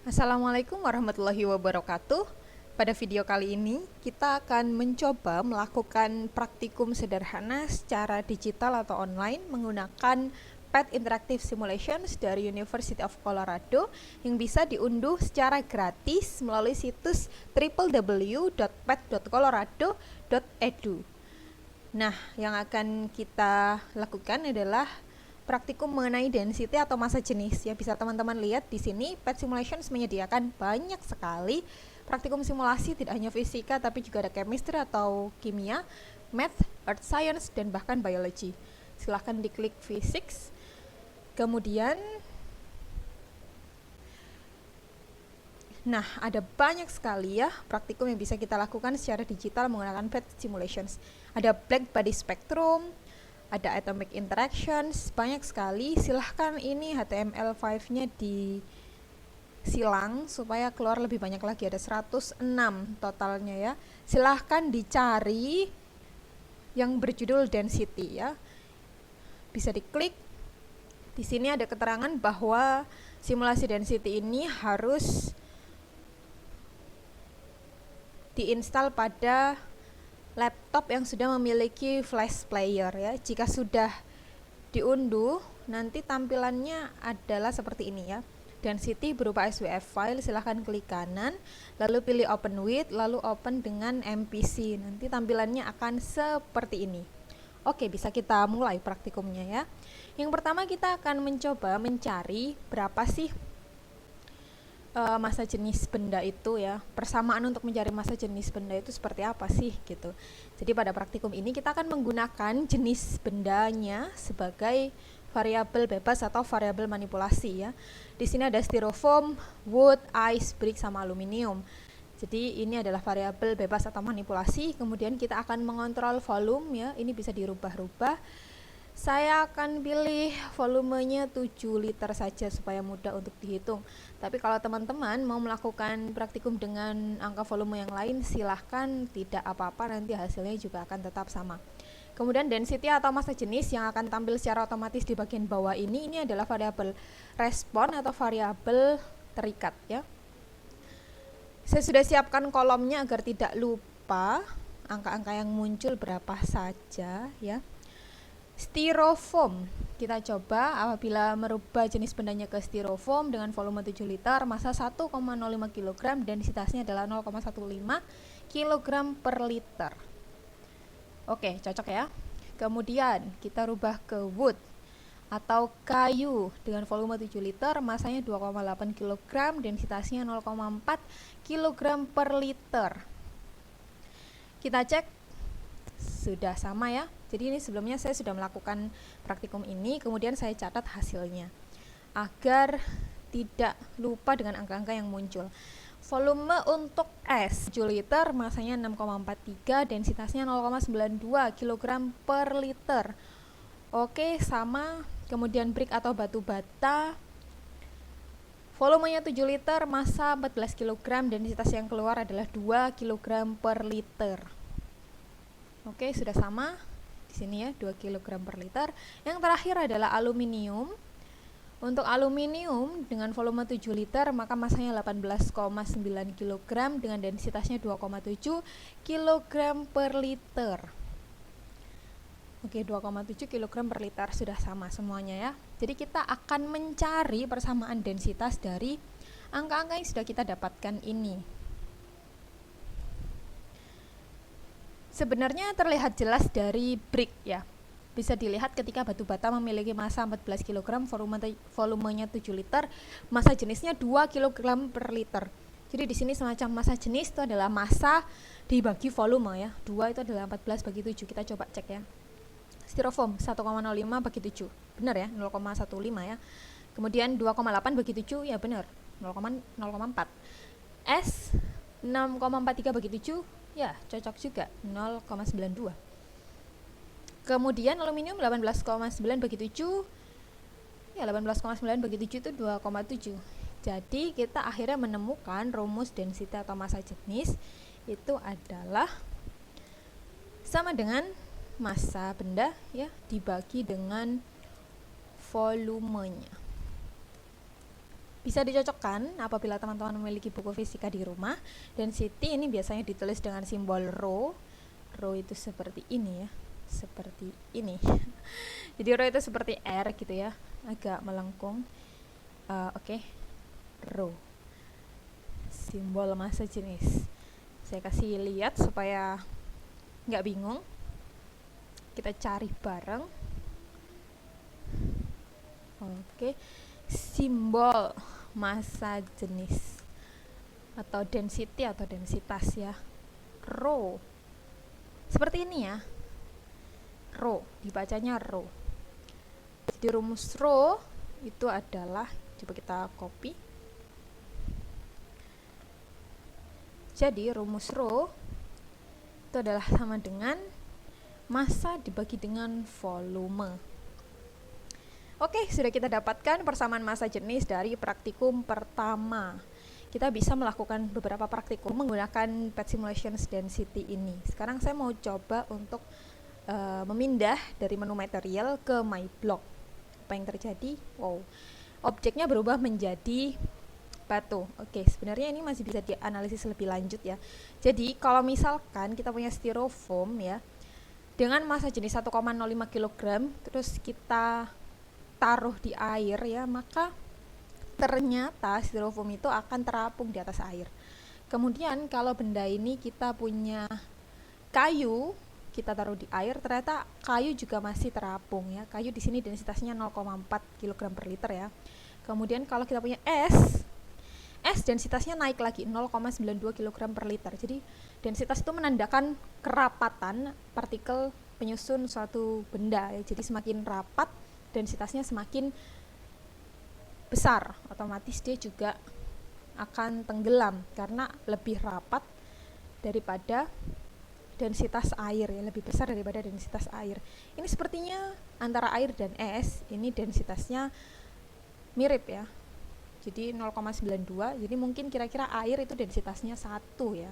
Assalamualaikum warahmatullahi wabarakatuh. Pada video kali ini kita akan mencoba melakukan praktikum sederhana secara digital atau online menggunakan PET Interactive Simulations dari University of Colorado yang bisa diunduh secara gratis melalui situs www.pet.colorado.edu. Nah, yang akan kita lakukan adalah praktikum mengenai density atau massa jenis. Ya, bisa teman-teman lihat di sini PET Simulations menyediakan banyak sekali praktikum simulasi, tidak hanya fisika tapi juga ada chemistry atau kimia, math, earth science, dan bahkan biology. Silahkan diklik physics. Kemudian ada banyak sekali ya praktikum yang bisa kita lakukan secara digital menggunakan PET Simulations. Ada black body spectrum, ada atomic interactions, banyak sekali. Silahkan ini HTML5-nya disilang supaya keluar lebih banyak lagi, ada 106 totalnya ya. Silahkan dicari yang berjudul density ya. Bisa diklik. Di sini ada keterangan bahwa simulasi density ini harus diinstal pada laptop yang sudah memiliki flash player ya. Jika sudah diunduh, nanti tampilannya adalah seperti ini ya. Density berupa SWF file, silahkan klik kanan, lalu pilih open with, lalu open dengan MPC. Nanti tampilannya akan seperti ini. Oke, bisa kita mulai praktikumnya ya. Yang pertama kita akan mencoba mencari berapa sih massa jenis benda itu ya. Persamaan untuk mencari massa jenis benda itu seperti apa sih gitu. Jadi pada praktikum ini kita akan menggunakan jenis bendanya sebagai variabel bebas atau variabel manipulasi ya. Di sini ada styrofoam, wood, ice, brick sama aluminium. Jadi ini adalah variabel bebas atau manipulasi. Kemudian kita akan mengontrol volume ya. Ini bisa dirubah-rubah. Saya akan pilih volumenya 7 liter saja supaya mudah untuk dihitung. Tapi kalau teman-teman mau melakukan praktikum dengan angka volume yang lain, silahkan, tidak apa-apa, nanti hasilnya juga akan tetap sama. Kemudian density atau massa jenis yang akan tampil secara otomatis di bagian bawah ini adalah variabel respon atau variabel terikat ya. Saya sudah siapkan kolomnya agar tidak lupa angka-angka yang muncul berapa saja ya. Styrofoam, kita coba apabila merubah jenis bendanya ke styrofoam dengan volume 7 liter, massa 1,05 kg, densitasnya adalah 0,15 kg per liter. Oke, cocok ya. Kemudian kita rubah ke wood atau kayu dengan volume 7 liter, massanya 2,8 kg, densitasnya 0,4 kg per liter. Kita cek, sudah sama ya. Jadi ini sebelumnya saya sudah melakukan praktikum ini, kemudian saya catat hasilnya agar tidak lupa dengan angka-angka yang muncul. Volume untuk es 7 liter, massanya 6,43, densitasnya 0,92 kg per liter. Oke, sama. Kemudian brick atau batu bata, volumenya 7 liter, massa 14 kg, densitas yang keluar adalah 2 kg per liter. Oke, sudah sama. Di sini ya, 2 kg per liter. Yang terakhir adalah aluminium. Untuk aluminium dengan volume 7 liter, maka massanya 18,9 kg dengan densitasnya 2,7 kg per liter. Oke, 2,7 kg per liter sudah sama semuanya ya. Jadi kita akan mencari persamaan densitas dari angka-angka yang sudah kita dapatkan ini. Sebenarnya terlihat jelas dari brick ya. Bisa dilihat ketika batu bata memiliki massa 14 kg, volumenya 7 liter, massa jenisnya 2 kg per liter. Jadi di sini semacam massa jenis itu adalah massa dibagi volume ya. 2 itu adalah 14 bagi 7. Kita coba cek ya. Styrofoam 1,05 bagi 7. Benar ya, 0,15 ya. Kemudian 2,8 bagi 7 ya benar, 0,4. Es 6,43 bagi 7 ya cocok juga, 0,92. Kemudian aluminium 18,9 bagi 7 ya, 18,9 bagi 7 itu 2,7. Jadi kita akhirnya menemukan rumus density atau massa jenis itu adalah sama dengan massa benda ya dibagi dengan volumenya. Bisa dicocokkan apabila teman-teman memiliki buku fisika di rumah. Density ini biasanya ditulis dengan simbol rho. Rho itu seperti ini ya, seperti ini. Jadi rho itu seperti R gitu ya, agak melengkung. Oke. Rho, simbol massa jenis. Saya kasih lihat supaya nggak bingung. Kita cari bareng. Oke, simbol massa jenis atau density atau densitas ya, rho. Seperti ini ya, rho, dibacanya rho. Jadi rumus rho itu adalah, coba kita copy. Jadi rumus rho itu adalah sama dengan massa dibagi dengan volume. Oke, sudah kita dapatkan persamaan massa jenis dari praktikum pertama. Kita bisa melakukan beberapa praktikum menggunakan PET Simulations Density ini. Sekarang saya mau coba untuk memindah dari menu material ke My Block. Apa yang terjadi? Wow, objeknya berubah menjadi batu. Oke, sebenarnya ini masih bisa dianalisis lebih lanjut ya. Jadi kalau misalkan kita punya styrofoam ya, dengan massa jenis 1,05 kg, terus kita taruh di air ya, maka ternyata styrofoam itu akan terapung di atas air. Kemudian kalau benda ini kita punya kayu, kita taruh di air, ternyata kayu juga masih terapung ya. Kayu di sini densitasnya 0,4 kg per liter ya. Kemudian kalau kita punya es densitasnya naik lagi 0,92 kg per liter. Jadi densitas itu menandakan kerapatan partikel penyusun suatu benda ya. Jadi semakin rapat densitasnya semakin besar, otomatis dia juga akan tenggelam karena lebih rapat daripada densitas air ya, lebih besar daripada densitas air. Ini sepertinya antara air dan es ini densitasnya mirip ya. Jadi 0,92, jadi mungkin kira-kira air itu densitasnya 1 ya.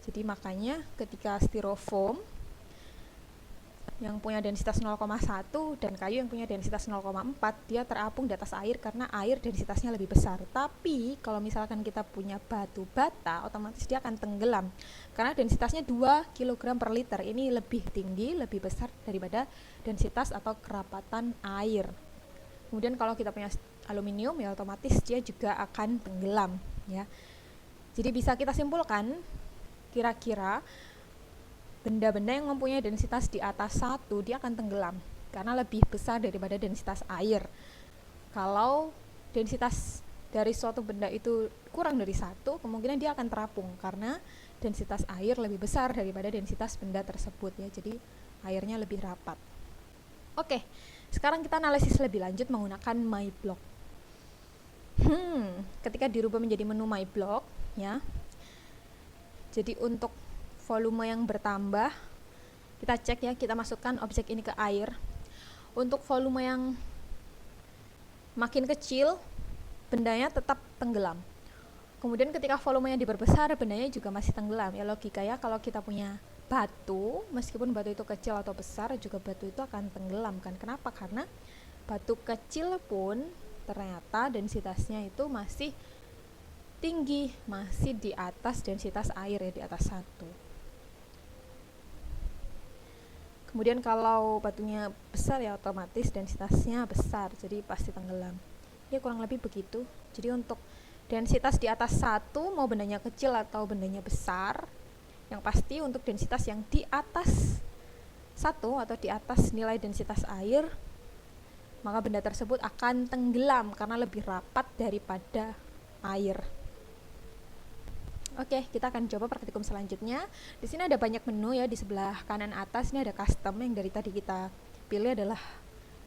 Jadi makanya ketika styrofoam yang punya densitas 0,1 dan kayu yang punya densitas 0,4, dia terapung di atas air karena air densitasnya lebih besar. Tapi kalau misalkan kita punya batu bata, otomatis dia akan tenggelam karena densitasnya 2 kg per liter. Ini lebih tinggi, lebih besar daripada densitas atau kerapatan air. Kemudian kalau kita punya aluminium ya, otomatis dia juga akan tenggelam ya. Jadi bisa kita simpulkan kira-kira benda-benda yang mempunyai densitas di atas 1 dia akan tenggelam karena lebih besar daripada densitas air. Kalau densitas dari suatu benda itu kurang dari 1, kemungkinan dia akan terapung karena densitas air lebih besar daripada densitas benda tersebut ya. Jadi airnya lebih rapat. Oke, sekarang kita analisis lebih lanjut menggunakan My Block. Ketika dirubah menjadi menu My Block ya. Jadi untuk volume yang bertambah, kita cek ya, kita masukkan objek ini ke air. Untuk volume yang makin kecil, bendanya tetap tenggelam. Kemudian ketika volumenya diperbesar, bendanya juga masih tenggelam. Ya logika ya, kalau kita punya batu, meskipun batu itu kecil atau besar, juga batu itu akan tenggelam kan. Kenapa? Karena batu kecil pun ternyata densitasnya itu masih tinggi, masih di atas densitas air ya, di atas 1. Kemudian kalau batunya besar ya otomatis densitasnya besar, jadi pasti tenggelam. Ya kurang lebih begitu. Jadi untuk densitas di atas 1, mau bendanya kecil atau bendanya besar, yang pasti untuk densitas yang di atas 1 atau di atas nilai densitas air, maka benda tersebut akan tenggelam karena lebih rapat daripada air. Oke, kita akan coba praktikum selanjutnya. Di sini ada banyak menu ya, di sebelah kanan atas ini ada custom, yang dari tadi kita pilih adalah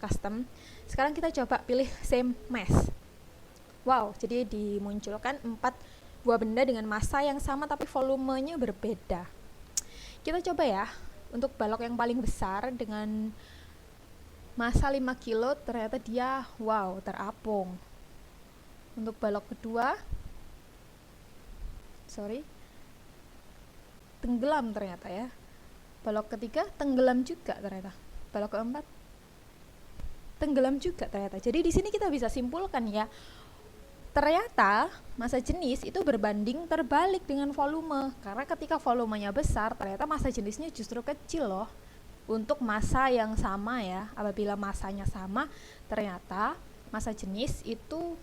custom. Sekarang kita coba pilih same mass. Wow, jadi dimunculkan 4 buah benda dengan massa yang sama tapi volumenya berbeda. Kita coba ya, untuk balok yang paling besar dengan massa 5 kilo, ternyata dia wow, terapung. Untuk balok kedua, tenggelam ternyata ya. Balok ketiga tenggelam juga ternyata. Balok keempat tenggelam juga ternyata. Jadi di sini kita bisa simpulkan ya, Ternyata massa jenis itu berbanding terbalik dengan volume, karena ketika volumenya besar ternyata massa jenisnya justru kecil loh. Untuk massa yang sama ya, apabila massanya sama, ternyata massa jenis itu,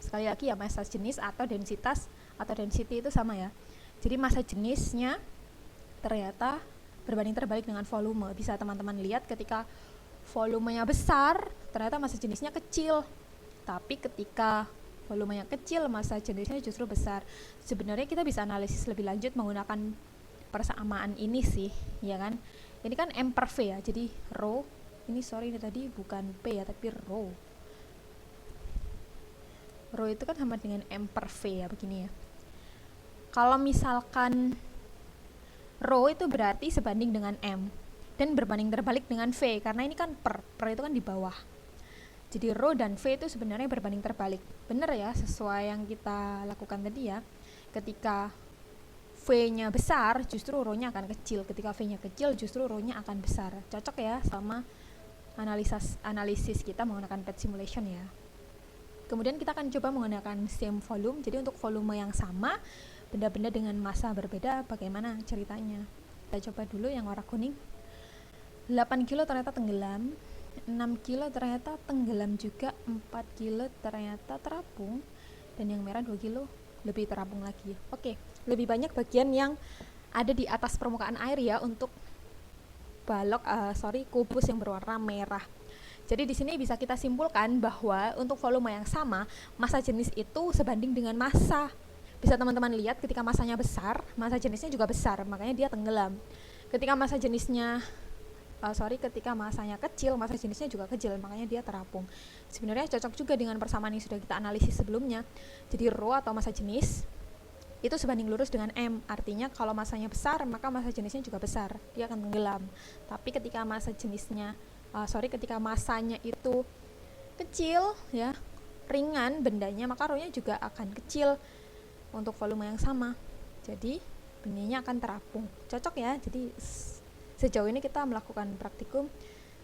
sekali lagi ya, massa jenis atau densitas atau density itu sama ya. Jadi massa jenisnya ternyata berbanding terbalik dengan volume. Bisa teman-teman lihat ketika volumenya besar, ternyata massa jenisnya kecil. Tapi ketika volumenya kecil, massa jenisnya justru besar. Sebenarnya kita bisa analisis lebih lanjut menggunakan persamaan ini sih, ya kan? Ini kan M per V ya, jadi rho, ini tadi bukan P ya, tapi rho. Rho itu kan sama dengan M per V ya, begini ya. Kalau misalkan rho itu berarti sebanding dengan M, dan berbanding terbalik dengan V, karena ini kan per itu kan di bawah. Jadi rho dan V itu sebenarnya berbanding terbalik. Bener ya, sesuai yang kita lakukan tadi ya. Ketika V-nya besar, justru rho-nya akan kecil. Ketika V-nya kecil, justru rho-nya akan besar. Cocok ya sama analisis kita menggunakan PET simulation ya. Kemudian kita akan coba menggunakan same volume. Jadi untuk volume yang sama, benda-benda dengan massa berbeda, bagaimana ceritanya? Kita coba dulu yang warna kuning. 8 kilo ternyata tenggelam, 6 kilo ternyata tenggelam juga, 4 kilo ternyata terapung, dan yang merah 2 kilo lebih terapung lagi. Oke, lebih banyak bagian yang ada di atas permukaan air ya untuk kubus yang berwarna merah. Jadi di sini bisa kita simpulkan bahwa untuk volume yang sama, massa jenis itu sebanding dengan massa. Bisa teman-teman lihat ketika massanya besar, massa jenisnya juga besar, makanya dia tenggelam. Ketika ketika massanya kecil, massa jenisnya juga kecil, makanya dia terapung. Sebenarnya cocok juga dengan persamaan yang sudah kita analisis sebelumnya. Jadi rho atau massa jenis itu sebanding lurus dengan M, artinya kalau massanya besar, maka massa jenisnya juga besar, dia akan tenggelam. Tapi ketika ketika massanya itu kecil ya, ringan bendanya, maka rho-nya juga akan kecil untuk volume yang sama. Jadi bendanya akan terapung. Cocok ya. Jadi sejauh ini kita melakukan praktikum,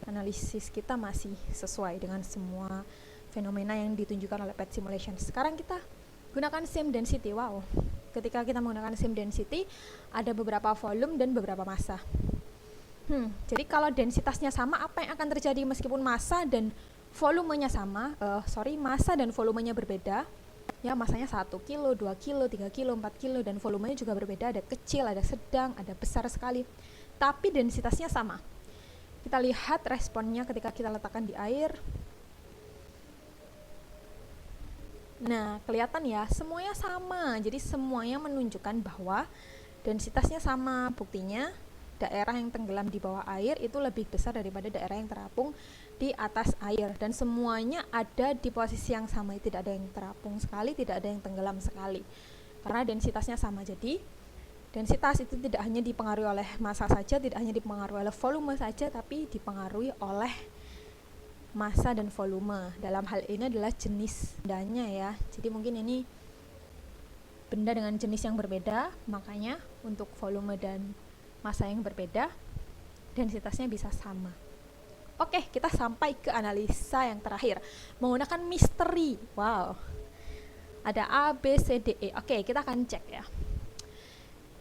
analisis kita masih sesuai dengan semua fenomena yang ditunjukkan oleh PET simulation. Sekarang kita gunakan same density. Wow. Ketika kita menggunakan same density, ada beberapa volume dan beberapa massa. Jadi kalau densitasnya sama, apa yang akan terjadi meskipun massa dan volumenya sama? Massa dan volumenya berbeda. Ya, massanya 1 kilo, 2 kilo, 3 kilo, 4 kilo, dan volumenya juga berbeda. Ada kecil, ada sedang, ada besar sekali. Tapi densitasnya sama. Kita lihat responnya ketika kita letakkan di air. Nah, kelihatan ya, semuanya sama. Jadi semuanya menunjukkan bahwa densitasnya sama. Buktinya, daerah yang tenggelam di bawah air itu lebih besar daripada daerah yang terapung di atas air. Dan semuanya ada di posisi yang sama. Tidak ada yang terapung sekali, tidak ada yang tenggelam sekali. Karena densitasnya sama. Jadi, densitas itu tidak hanya dipengaruhi oleh massa saja, tidak hanya dipengaruhi oleh volume saja, tapi dipengaruhi oleh massa dan volume. Dalam hal ini adalah jenis bendanya ya. Jadi mungkin ini benda dengan jenis yang berbeda, makanya untuk volume dan massa yang berbeda, densitasnya bisa sama. Oke, kita sampai ke analisa yang terakhir menggunakan misteri. Wow. Ada A, B, C, D, E. Oke, kita akan cek ya.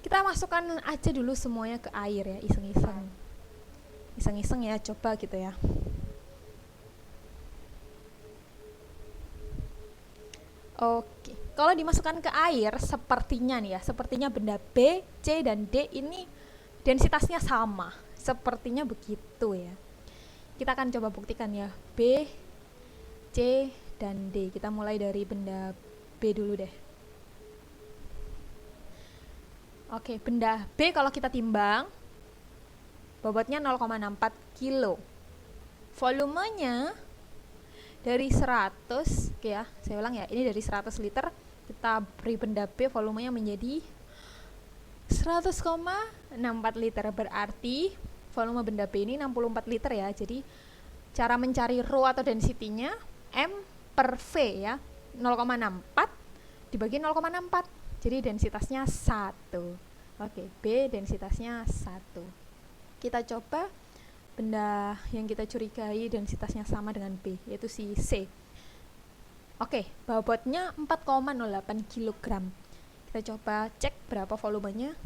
Kita masukkan aja dulu semuanya ke air ya, iseng-iseng. Iseng-iseng ya, coba gitu ya. Oke, kalau dimasukkan ke air, sepertinya nih ya, sepertinya benda B, C, dan D ini densitasnya sama. Sepertinya begitu ya. Kita akan coba buktikan ya, B, C, dan D. Kita mulai dari benda B dulu deh. Oke, benda B kalau kita timbang, bobotnya 0,64 kilo. Volumenya dari 100, ya, saya ulang ya, ini dari 100 liter, kita beri benda B volumenya menjadi 100,64 liter, berarti volume benda B ini 64 liter ya. Jadi cara mencari rho atau density-nya M per V ya, 0,64 dibagi 0,64, jadi densitasnya 1. Oke, B densitasnya 1. Kita coba benda yang kita curigai densitasnya sama dengan B, yaitu si C. Oke, bobotnya 4,08 kg. Kita coba cek berapa volumenya.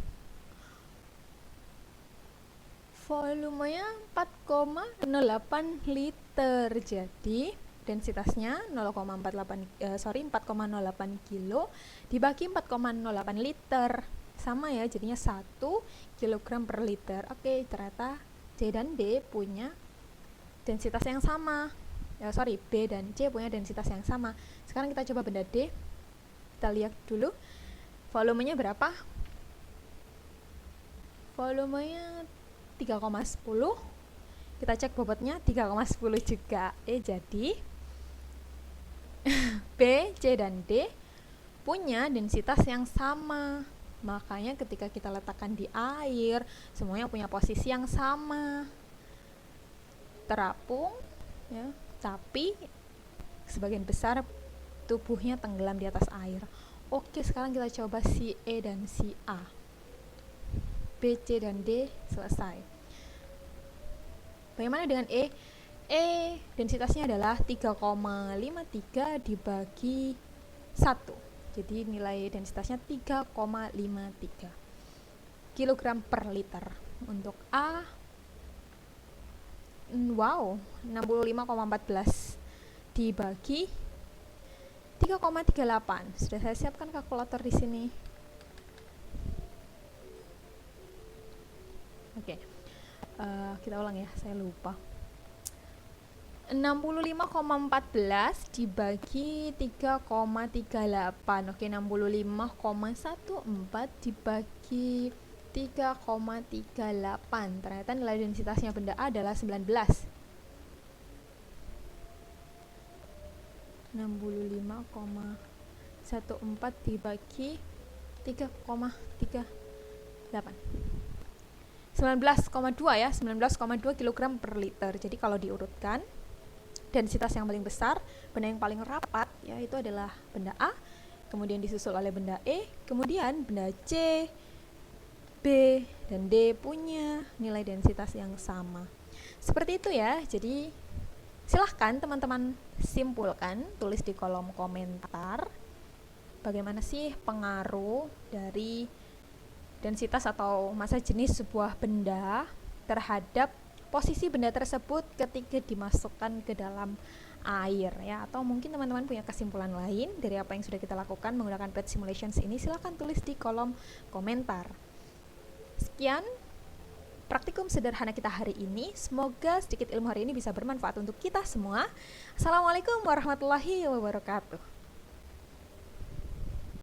Volumenya 4,08 liter. Jadi densitasnya 4,08 kilo dibagi 4,08 liter. Sama ya, jadinya 1 kg per liter. Oke, ternyata C dan D punya densitas yang sama. B dan C punya densitas yang sama. Sekarang kita coba benda D. Kita lihat dulu volumenya berapa. Volumenya 3,10. Kita cek bobotnya 3,10 juga. Jadi B, C, dan D punya densitas yang sama. Makanya ketika kita letakkan di air, semuanya punya posisi yang sama, terapung ya, tapi sebagian besar tubuhnya tenggelam di atas air. Oke, sekarang kita coba si E dan si A. B, C, dan D selesai. Bagaimana dengan E? E densitasnya adalah 3,53 dibagi 1. Jadi nilai densitasnya 3,53 kg per liter. Untuk A, 65,14 dibagi 3,38. Sudah saya siapkan kalkulator di sini. Oke. Kita ulang ya, saya lupa. 65,14 dibagi 3,38. Oke, 65,14 dibagi 3,38. Ternyata nilai densitasnya benda A adalah 19. 65,14 dibagi 3,38. 19,2 ya, 19,2 kg per liter. Jadi kalau diurutkan, densitas yang paling besar, benda yang paling rapat, ya itu adalah benda A, kemudian disusul oleh benda E, kemudian benda C, B, dan D punya nilai densitas yang sama. Seperti itu ya. Jadi silahkan teman-teman simpulkan, tulis di kolom komentar bagaimana sih pengaruh dari densitas atau massa jenis sebuah benda terhadap posisi benda tersebut ketika dimasukkan ke dalam air ya. Atau mungkin teman-teman punya kesimpulan lain dari apa yang sudah kita lakukan menggunakan PET simulations ini, silahkan tulis di kolom komentar. Sekian praktikum sederhana kita hari ini. Semoga sedikit ilmu hari ini bisa bermanfaat untuk kita semua. Assalamualaikum warahmatullahi wabarakatuh.